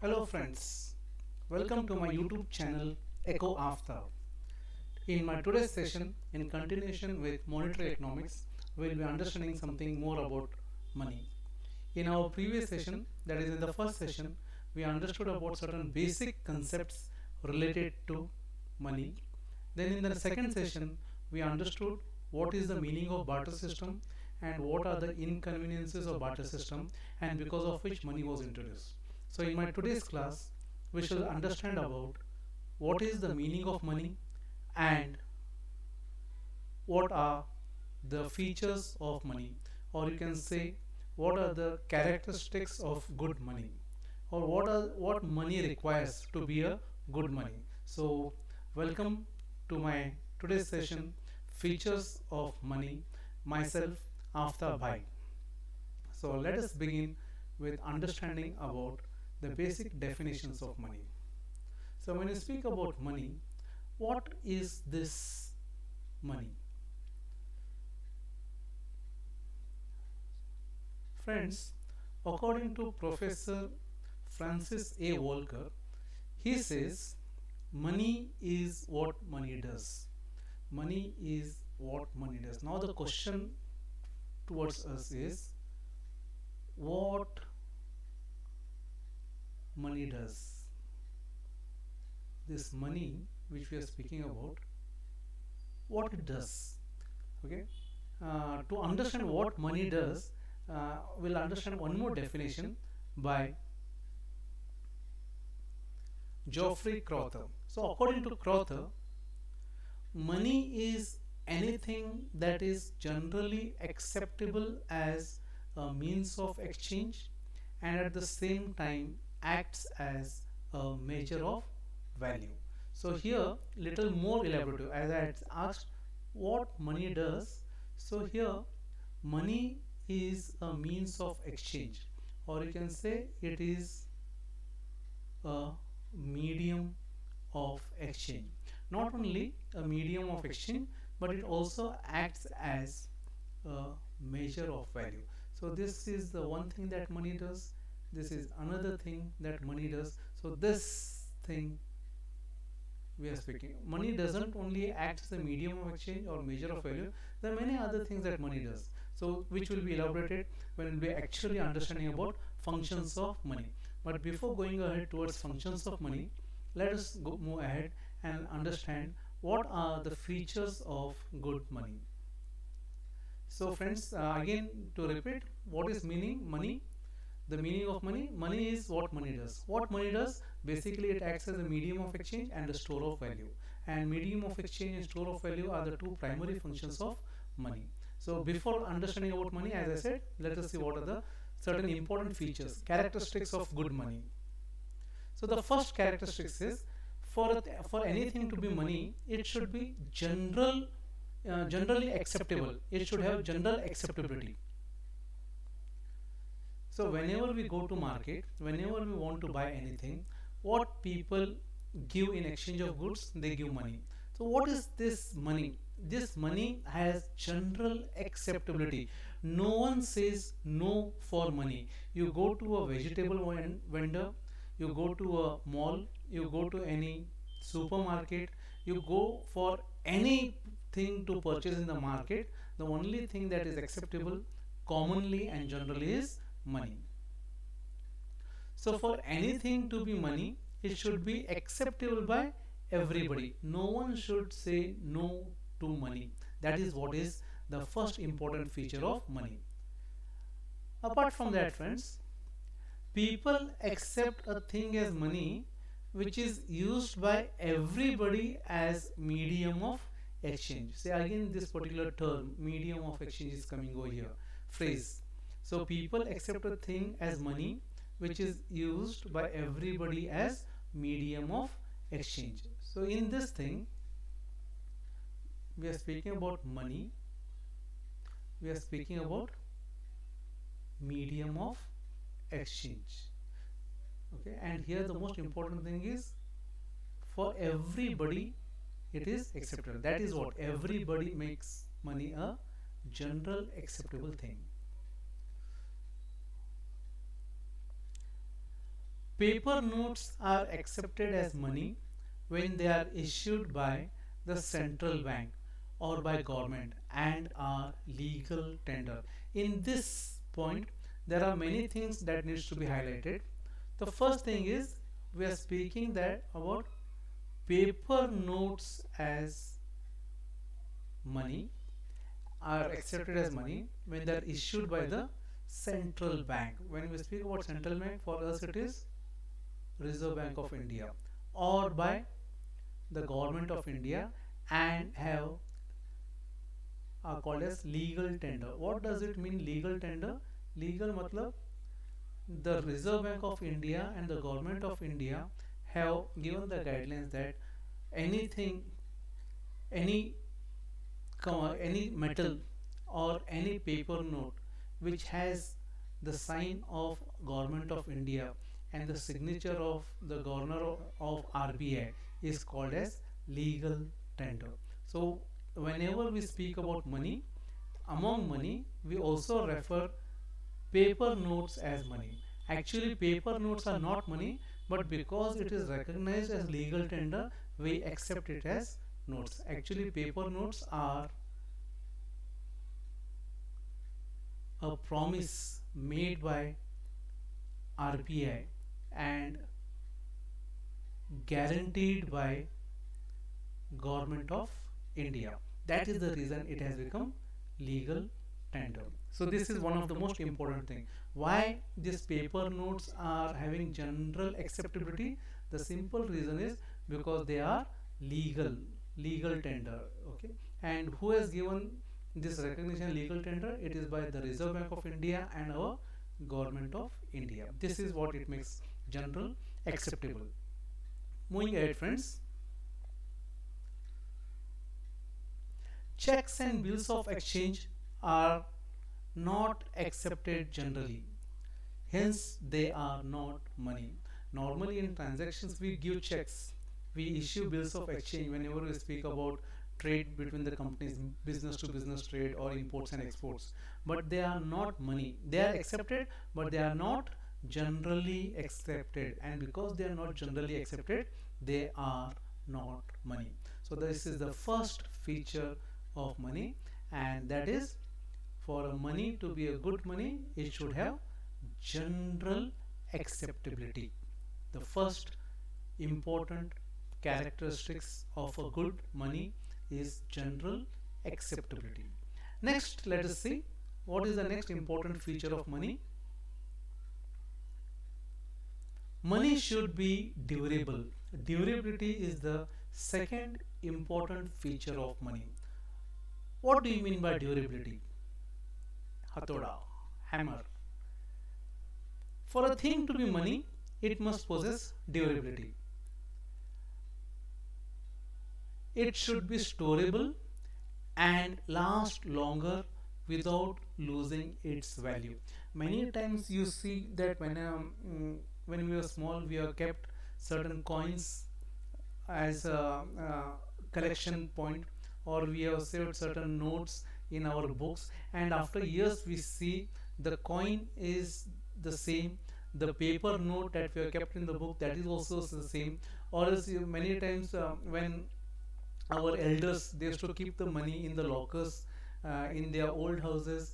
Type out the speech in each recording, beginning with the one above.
Hello friends, welcome to my YouTube channel Echo After. In my today's session, in continuation with monetary economics, we will be understanding something more about money. In our previous session, that is in the first session, we understood about certain basic concepts related to money. Then in the second session, we understood what is the meaning of barter system and what are the inconveniences of barter system and because of which money was introduced. So in my today's class, we shall understand about what is the meaning of money and what are the features of money, or you can say what are the characteristics of good money, or what money requires to be a good money. So welcome to my today's session, features of money, myself After Bhai. So let us begin with understanding about the basic definitions of money. So when you speak about money, what is this money? Friends, according to Professor Francis A. Walker, he says money is what money does. Money is what money does. Now the question towards us is what money does. This money which we are speaking about, what it does. Okay. To understand what money does, we'll understand one more definition by Geoffrey Crowther. So according to Crowther, money is anything that is generally acceptable as a means of exchange and at the same time acts as a measure of value. So here little more elaborative, as I had asked what money does. So here money is a means of exchange, or you can say it is a medium of exchange. Not only a medium of exchange, but it also acts as a measure of value. So this is the one thing that money does. This is another thing that money does. So this thing we are speaking, money doesn't only act as a medium of exchange or measure of value. There are many other things that money does, so which will be elaborated when we'll be actually understanding about functions of money. But before going ahead towards functions of money, let us move ahead and understand what are the features of good money. So friends, again to repeat, what is meaning money? The meaning of money, money is what money does. What money does, basically it acts as a medium of exchange and a store of value, and medium of exchange and store of value are the two primary functions of money. So before understanding about money, as I said, let us see what are the certain important features, characteristics of good money. So the first characteristics is for anything to be money, it should be generally acceptable. It should have general acceptability. So whenever we go to market, whenever we want to buy anything, what people give in exchange of goods, they give money. So what is this money? This money has general acceptability. No one says no for money. You go to a vegetable vendor, you go to a mall, you go to any supermarket, you go for anything to purchase in the market, the only thing that is acceptable commonly and generally is money. So for anything to be money, it should be acceptable by everybody. No one should say no to money. That is what is the first important feature of money. Apart from that, friends, people accept a thing as money which is used by everybody as medium of exchange. Say again, this particular term, medium of exchange, is coming over here, phrase. So people accept a thing as money which is used by everybody as medium of exchange. So in this thing, we are speaking about money, we are speaking about medium of exchange. Okay, and here the most important thing is for everybody it is acceptable. That is what everybody makes money a general acceptable thing. Paper notes are accepted as money when they are issued by the central bank or by government and are legal tender. In this point, there are many things that needs to be highlighted. The first thing is we are speaking that about paper notes as money are accepted as money when they are issued by the central bank. When we speak about central bank, for us it is Reserve Bank of India, or by the government of India, and have are called as legal tender. What does it mean, legal tender? Legal matlab the Reserve Bank of India and the government of India have given the guidelines that anything, any any metal or any paper note which has the sign of government of India and the signature of the governor of RBI is called as legal tender. So whenever we speak about money, among money we also refer paper notes as money. Actually paper notes are not money, but because it is recognized as legal tender, we accept it as notes. Actually paper notes are a promise made by RBI and guaranteed by government of India. That is the reason it has become legal tender. So this is one of the most important thing. Why these paper notes are having general acceptability? The simple reason is because they are legal tender. Okay, and who has given this recognition legal tender? It is by the Reserve Bank of India and our government of India. This is what it makes general acceptable. Moving ahead, friends. Checks and bills of exchange are not accepted generally, hence they are not money. Normally in transactions we give checks, we issue bills of exchange whenever we speak about trade between the companies, business to business trade or imports and exports, but they are not money. They are accepted, but they are not generally accepted, and because they are not generally accepted, they are not money. So this is the first feature of money, and that is, for a money to be a good money, it should have general acceptability. The first important characteristics of a good money is general acceptability. Next, let us see what is the next important feature of money. Money should be durable. Durability is the second important feature of money. What do you mean by durability? Hatoda, hammer. For a thing to be money, it must possess durability. It should be storable and last longer without losing its value. Many times you see that when we were small, we have kept certain coins as a collection point, or we have saved certain notes in our books, and after years we see the coin is the same, the paper note that we have kept in the book, that is also the same. Or else many times when our elders, they used to keep the money in the lockers in their old houses,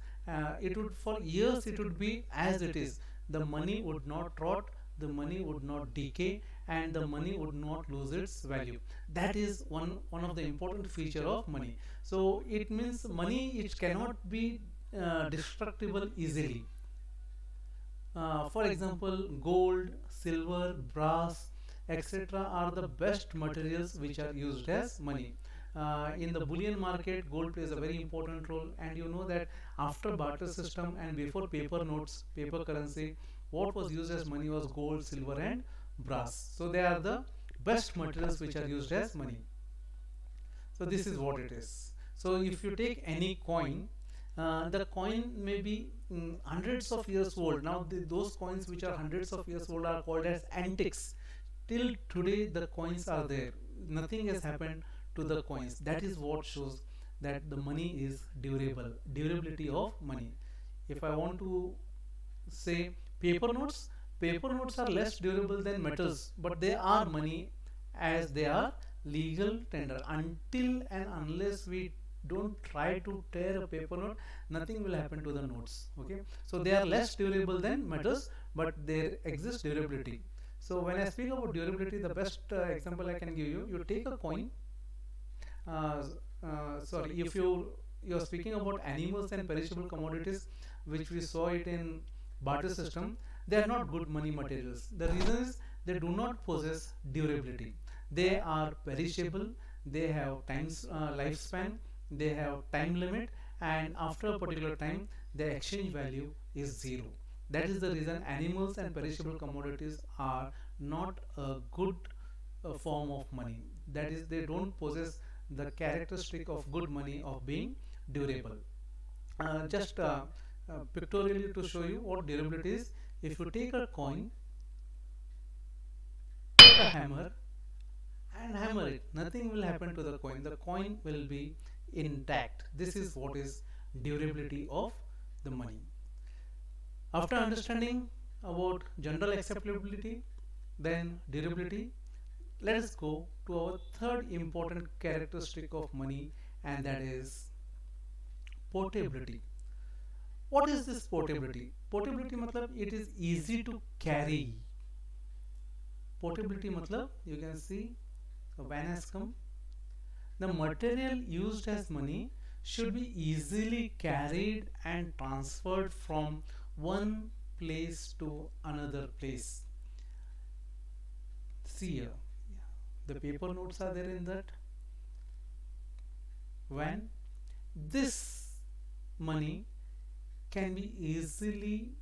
it would, for years it would be as it is. The money would not rot, the money would not decay, and the money would not lose its value. That is one of the important feature of money. So it means money, it cannot be destructible easily. For example, gold, silver, brass, etc. are the best materials which are used as money. In the bullion market, gold plays a very important role, and you know that after barter system and before paper notes, paper currency, what was used as money was gold, silver and brass. So they are the best materials which are used as money. So this is what it is. So if you take any coin, the coin may be hundreds of years old. Now those coins which are hundreds of years old are called as antiques. Till today the coins are there. Nothing has happened to the coins. That is what shows that the money is durable. Durability of money. If I want to say paper paper notes are less durable than metals, but they are money as they are legal tender. Until and unless we don't try to tear a paper note, nothing will happen to the notes. Okay, so they are less durable than metals, but there exists durability. So when I speak about durability, the best example I can give you, you take a coin. uh, Sorry, if you're speaking about animals and perishable commodities, which we saw it in barter system, they are not good money materials. The reason is they do not possess durability. They are perishable. They have times lifespan. They have time limit, and after a particular time, the exchange value is zero. That is the reason animals and perishable commodities are not a good form of money. That is, they don't possess the characteristic of good money of being durable. Just pictorially to show you what durability is, if you take a coin, take a hammer and hammer it, nothing will happen to the coin. The coin will be intact. This is what is durability of the money. After understanding about general acceptability, then durability, let us go to our third important characteristic of money, and that is portability. What is this portability? Portability matlab it is easy to carry. Portability matlab you can see a van has come. The material used as money should be easily carried and transferred from one place to another place. See here, the paper notes are there in that van. This money can be easily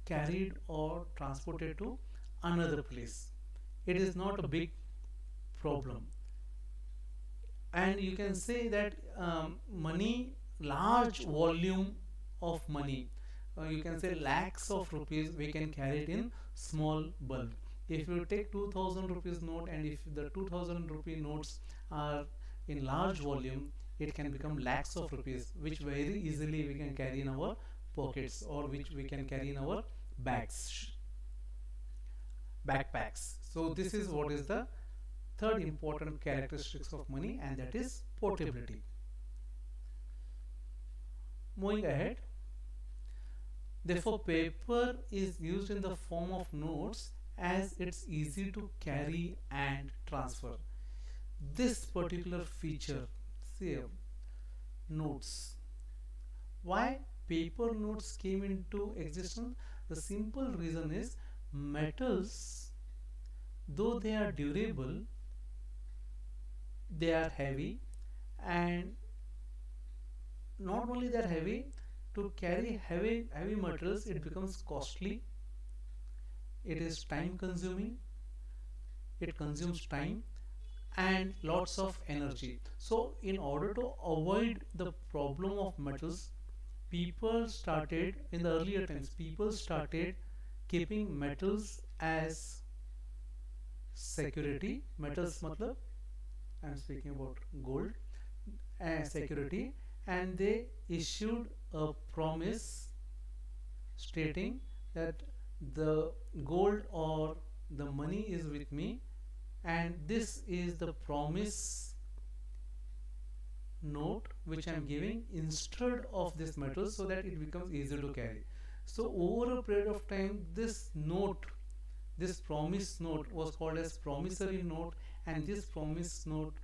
carried or transported to another place. It is not a big problem. And you can say that money, large volume of money, you can say lakhs of rupees, we can carry it in small bulk. If you take 2000 rupees note, and if the 2000 rupee notes are in large volume, it can become lakhs of rupees, which very easily we can carry in our pockets, or which we can carry in our backpacks. So this is what is the third important characteristics of money, and that is portability. Moving ahead, therefore paper is used in the form of notes as it's easy to carry and transfer. This particular feature, see, notes, why paper notes came into existence? The simple reason is metals, though they are durable, they are heavy, and not only they are heavy, to carry heavy materials it becomes costly, it is time consuming, it consumes time and lots of energy. So in order to avoid the problem of metals, people started, in the earlier times, people started keeping metals as security. Metals matlab I am speaking about gold as security, and they issued a promise stating that the gold or the money is with me, and this is the promise note which I am giving instead of this metal, so that it becomes easier to carry. So over a period of time, this note, this promise note was called as promissory note, and this promise note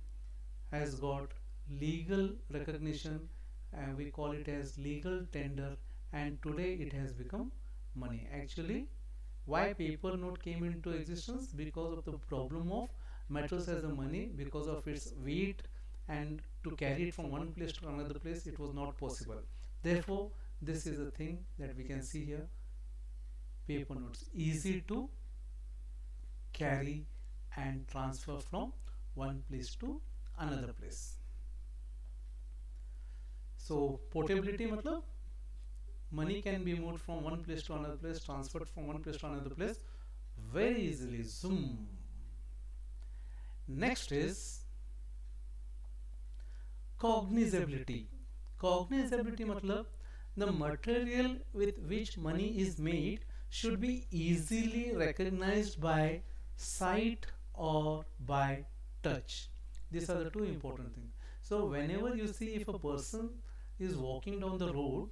has got legal recognition, and we call it as legal tender, and today it has become money. Actually, why paper note came into existence? Because of the problem of metals as a money, because of its weight, and to carry it from one place to another place it was not possible. Therefore this is a thing that we can see here, paper notes easy to carry and transfer from one place to another place. So portability matlab money can be moved from one place to another place, transferred from one place to another place very easily. Zoom. Next is cognizability. Cognizability matlab the material with which money is made should be easily recognized by sight or by touch. These are the two important things. So whenever you see, if a person is walking down the road,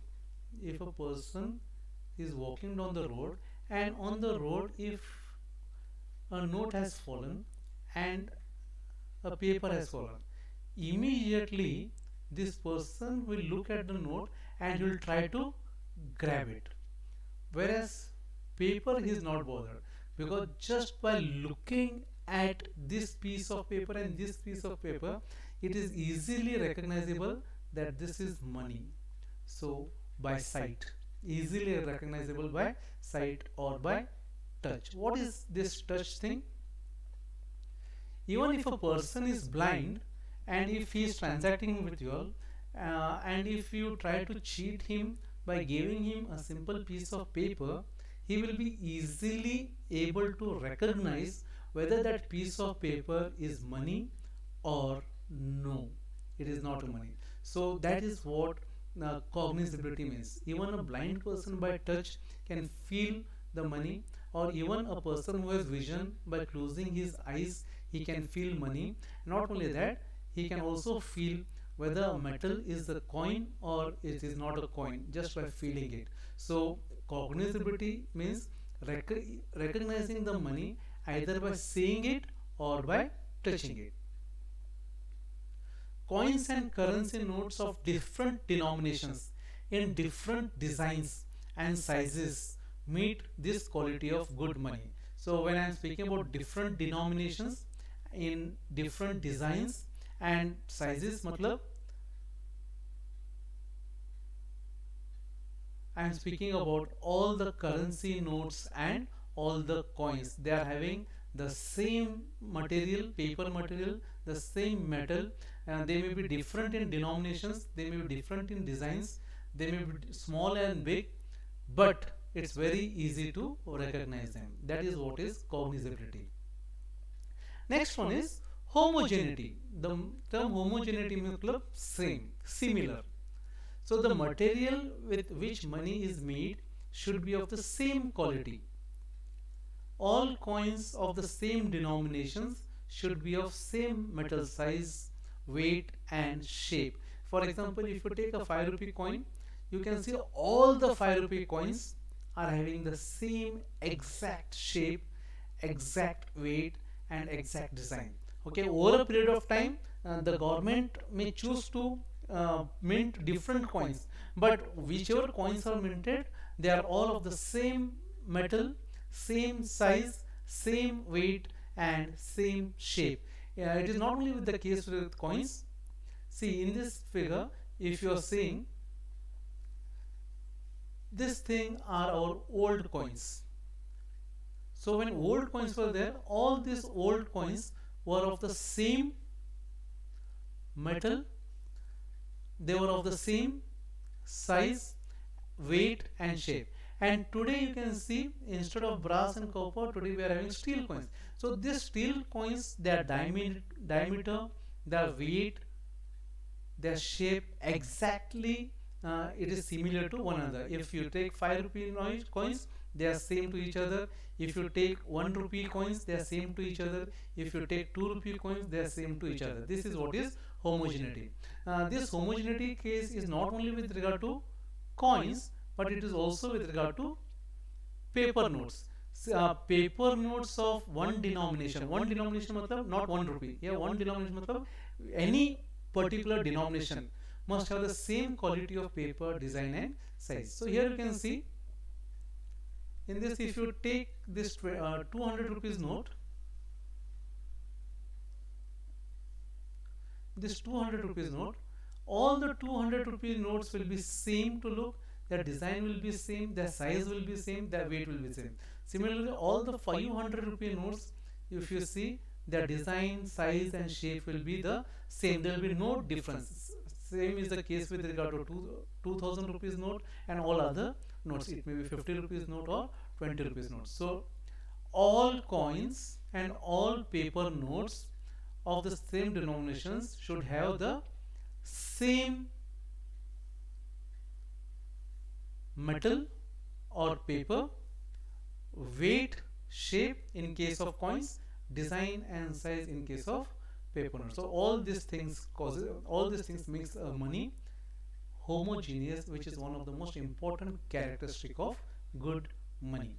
if a person is walking down the road, and on the road if a note has fallen and a paper has fallen, immediately this person will look at the note and will try to grab it, whereas paper he is not bothered, because just by looking at this piece of paper and this piece of paper, it is easily recognizable that this is money. So by sight, easily recognizable by sight or by touch. What is this touch thing? Even if a person is blind and if he is transacting with you all, and if you try to cheat him by giving him a simple piece of paper, he will be easily able to recognize whether that piece of paper is money or no, it is not money. So that is what cognizability means. Even a blind person by touch can feel the money, or even a person who has vision, by closing his eyes he can feel money. Not only that, he can also feel whether a metal is a coin or it is not a coin just by feeling it. So cognizability means recognizing the money either by seeing it or by touching it. Coins and currency notes of different denominations in different designs and sizes meet this quality of good money. So when I am speaking about different denominations in different designs and sizes, matlab I am speaking about all the currency notes and all the coins. They are having the same material, paper material, the same metal. They may be different in denominations, they may be different in designs, they may be small and big, but it's very easy to recognize them. That is what is cognizability. Next one is homogeneity. The term homogeneity means same, similar. So the material with which money is made should be of the same quality. All coins of the same denominations should be of same metal size, weight and shape. For example, if you take a 5 rupee coin, you can see all the 5 rupee coins are having the same exact shape, exact weight and exact design. Okay, over a period of time, the government may choose to mint different coins, but whichever coins are minted, they are all of the same metal, same size, same weight and same shape. It is not only with the case with coins. See, in this figure, if you are seeing, this thing are our old coins. So when old coins were there, all these old coins were of the same metal, they were of the same size, weight and shape. And today you can see, instead of brass and copper, today we are having steel coins. So these steel coins, their diameter, their weight, their shape exactly it is similar to one another. If you take 5 rupee coins, they are same to each other. If you take 1 rupee coins, they are same to each other. If you take 2 rupee coins, they are same to each other. This is what is homogeneity. This homogeneity case is not only with regard to coins, but it is also with regard to paper notes. Paper notes of one denomination. One denomination matlab not 1 rupee. Yeah, one denomination matlab any particular denomination must have the same quality of paper, design and size. So here you can see, in this, if you take this 200 rupees note, this 200 rupees note, all the 200 rupee notes will be same to look, their design will be same, their size will be same, their weight will be same. Similarly, all the 500 rupee notes, if you see, their design, size and shape will be the same. There will be no difference. Same is the case with regard to 2000 rupees note and all other notes. It may be 50 rupees note or 20 rupees note. So all coins and all paper notes of the same denominations should have the same metal or paper, weight, shape in case of coins, design and size in case of paper notes. So all these things makes money homogeneous, which is one of the most important characteristic of good money.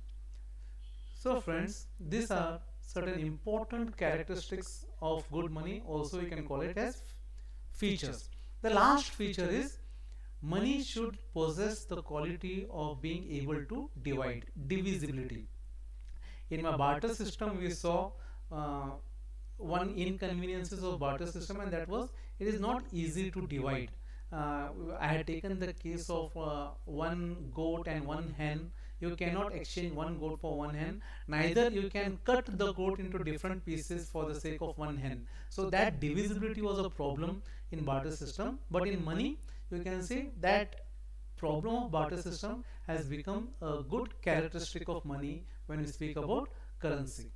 So friends, these are certain important characteristics of good money. Also you can call it as features. The last feature is money should possess the quality of being able to divide, divisibility. In my barter system we saw uh, one inconveniences of barter system, and that was it is not easy to divide. I had taken the case of one goat and one hen. You cannot exchange one goat for one hen, neither you can cut the goat into different pieces for the sake of one hen. So that divisibility was a problem in barter system, but in money you can see that problem of barter system has become a good characteristic of money when we speak about currency.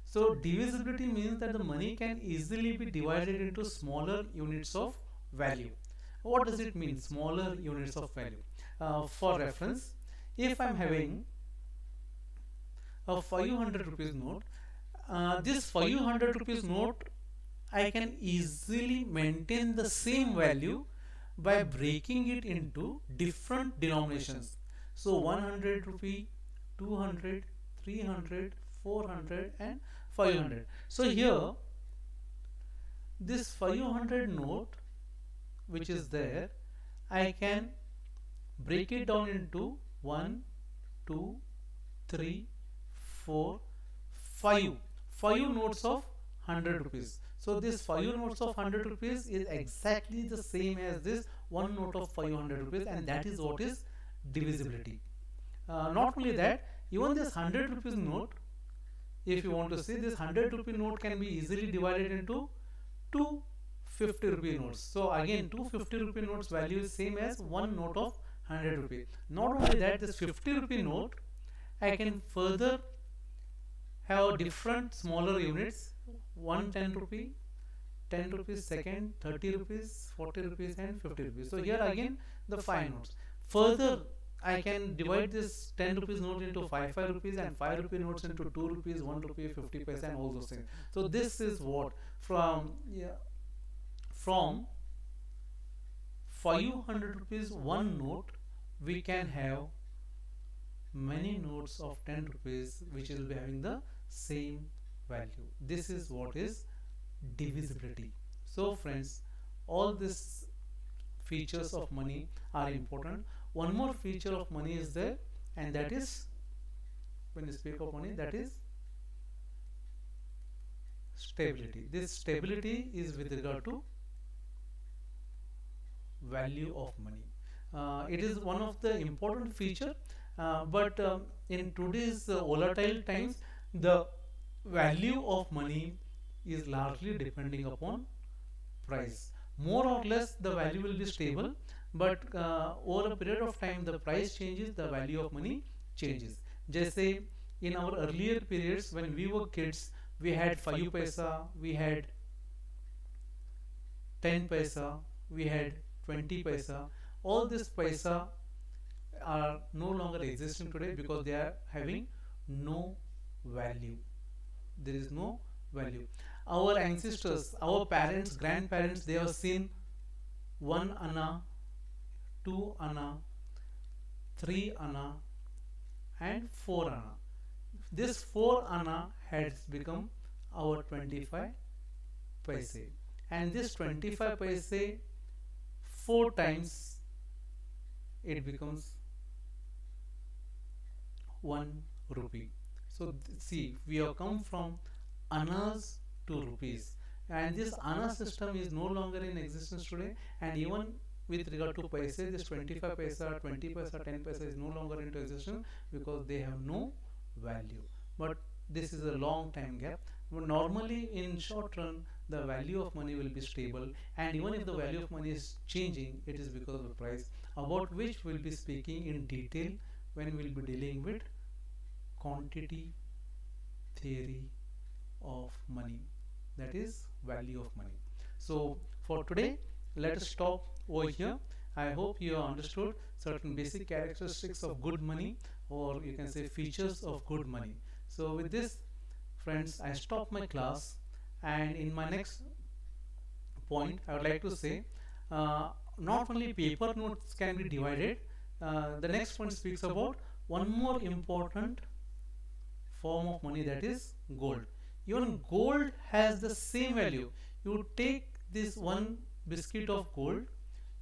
So divisibility means that the money can easily be divided into smaller units of value. What does it mean, smaller units of value? For reference, if I'm having a 500 rupees note, this 500 rupees note I can easily maintain the same value by breaking it into different denominations. So 100 rupee, 200, 300, 400 and 500. So here this 500 note which is there, I can break it down into 1, 2, 3, 4, 5. 5 notes of 100 rupees. So this 5 notes of 100 rupees is exactly the same as this one note of 500 rupees, and that is what is divisibility. Not only that, even this 100 rupees note, if you want to see, this 100 rupee note can be easily divided into two 50 rupee notes. So again, two 50 rupee notes value is same as one note of 100 rupee. Not only that, this 50 rupee note I can further have different smaller units, 110 rupee, 10 rupees second, 30 rupees, 40 rupees and 50 rupees. So here again the 5 notes. Further I can divide this 10 rupees note into 5 rupees and 5 rupee notes into 2 rupees, 1 rupee, 50 paise and all those things. So this is what from 500 rupees one note we can have many notes of 10 rupees which will be having the same value. This is what is divisibility. So friends, all these features of money are important. One more feature of money is there, and that is, when you speak of money, that is stability. This stability is with regard to value of money. It is one of the important feature, but in today's volatile times, the value of money is largely depending upon price. More or less the value will be stable, but over a period of time the price changes, the value of money changes. Jaise in our earlier periods when we were kids, we had 5 paisa, we had 10 paisa, we had 20 paisa. All these paisa are no longer existing today because they are having no value. There is no value. Our ancestors, our parents, grandparents, they have seen 1 anna, 2 anna, 3 anna and 4 anna. This 4 anna has become our 25 paise, and this 25 paise 4 times it becomes 1 rupee. So see, we have come from annas to rupees, and this anna system is no longer in existence today. And even with regard to paise, this 25 paisa, 20 paisa, 10 paisa is no longer into existence because they have no value. But this is a long time gap. But normally in short run the value of money will be stable, and even if the value of money is changing, it is because of the price, about which we will be speaking in detail when we will be dealing with quantity theory of money, that is value of money. So for today let us stop over here. I hope you have understood certain basic characteristics of good money, or you can say features of good money. So with this, friends, I stop my class, and in my next point I would like to say, uh, not only paper notes can be divided. The next point speaks about one more important form of money, that is gold. Even gold has the same value. You take this one biscuit of gold,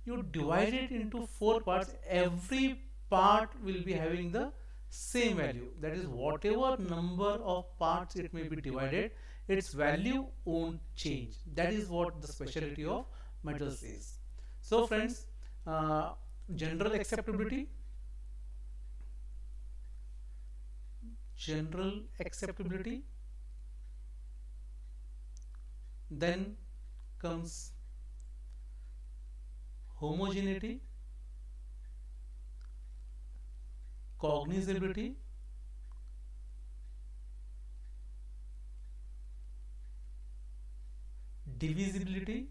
you divide it into four parts. Every part will be having the same value. That is, whatever number of parts it may be divided, its value won't change. That is what the specialty of metals is. So, friends, uh, general acceptability, general acceptability, then comes homogeneity, cognizability, divisibility,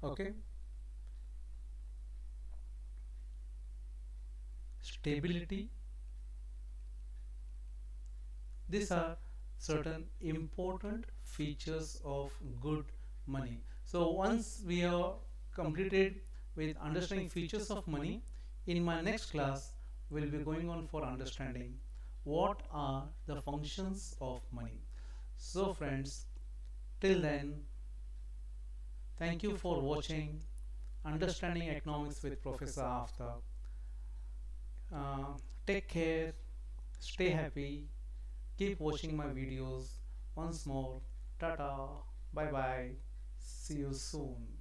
okay, stability. These are certain important features of good money. So once we are completed with understanding features of money, in my next class we'll be going on for understanding what are the functions of money. So friends, till then, thank you for watching Understanding Economics with Professor Aftab. Take care, stay happy, keep watching my videos. Once more, tata, bye bye, see you soon.